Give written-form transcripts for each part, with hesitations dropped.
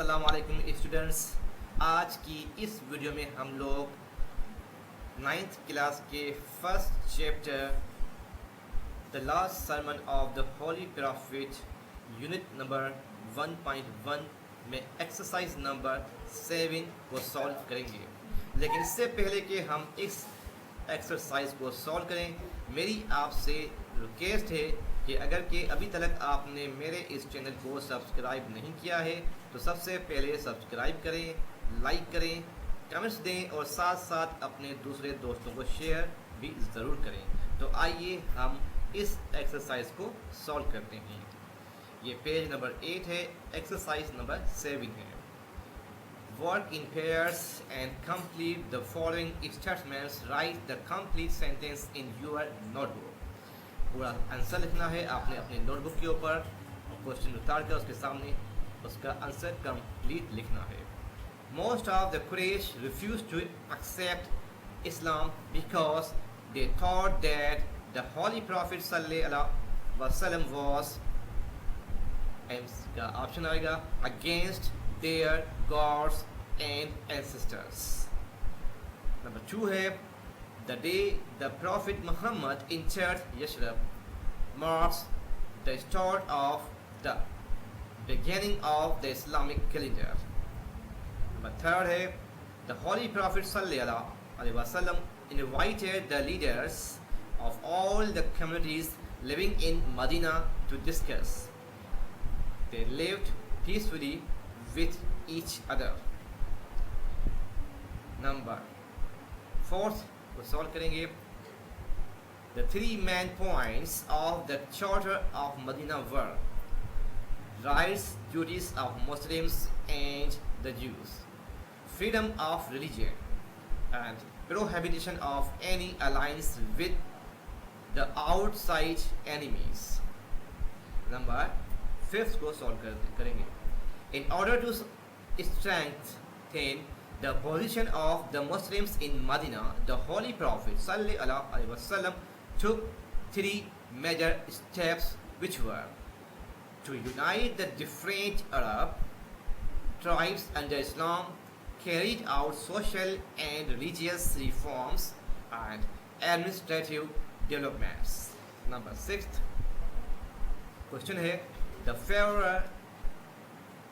अस्सलाम वालेकुम स्टूडेंट्स। आज की इस वीडियो में हम लोग 9th क्लास के first chapter the last sermon of the holy prophet unit number 1.1 में एक्सरसाइज नंबर 7 को सॉल्व करेंगे। लेकिन इससे पहले कि हम इस एक्सरसाइज को सॉल्व करें, मेरी आपसे रिक्वेस्ट है कि अगर कि अभी तक आपने मेरे इस चैनल को सब्सक्राइब नहीं किया है तो सबसे पहले सब्सक्राइब करें, लाइक करें, कमेंट्स दें और साथ साथ अपने दूसरे दोस्तों को शेयर भी ज़रूर करें। तो आइए हम इस एक्सरसाइज को सॉल्व करते हैं। ये पेज नंबर 8 है, एक्सरसाइज नंबर 7 है। Work in pairs and complete the following statements. Write the complete sentence in your notebook. पूरा आंसर लिखना है आपने अपने नोटबुक के ऊपर, क्वेश्चन उतार कर उसके सामने उसका आंसर कंप्लीट लिखना है। Most of the Quraysh refused to accept Islam because they thought that the Holy Prophet sallallahu alaihi wasallam was, का ऑप्शन आएगा, against their gods and ancestors. Number 2 है the day the Prophet Muhammad entered Yathrib marks the start of the beginning of the Islamic calendar. Number 3 है the Holy Prophet sallallahu alaihi wasallam invited the leaders of all the communities living in Medina to discuss. They lived peacefully with each other. Number 4 को solve करेंगे। The 3 main points of the Charter of Medina were rights, duties of Muslims and the Jews, freedom of religion, and prohibition of any alliance with the outside enemies. Number 5 को solve करेंगे। In order to strengthen the position of the Muslims in Medina, the Holy Prophet sallallahu alaihi wasallam took 3 major steps, which were to unite the different Arab tribes under Islam, carried out social and religious reforms and administrative developments. Number 6th question है the Pharaoh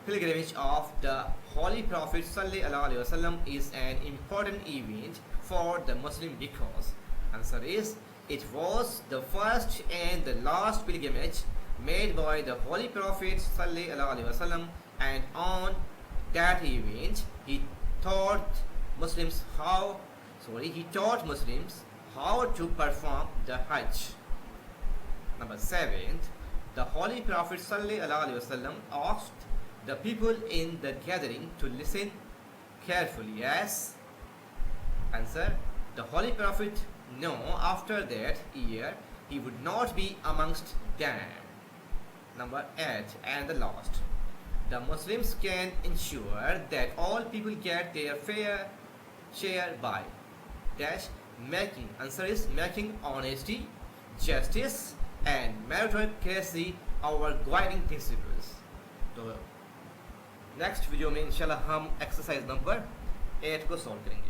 pilgrimage of the Holy Prophet sallallahu alaihi wasallam is an important event for the Muslim because answer is it was the first and the last pilgrimage made by the Holy Prophet sallallahu alaihi wasallam, and on that event he taught Muslims how to perform the Hajj. Number 7, the Holy Prophet sallallahu alaihi wasallam asked the people in the gathering to listen carefully as answer the Holy Prophet knew after that year he would not be amongst them. Number 8 and the last, the Muslims can ensure that all people get their fair share by dash making, answer is making honesty, justice and meritocracy our guiding principles. तो next video में इंशाल्लाह हम exercise number 8 को solve करेंगे।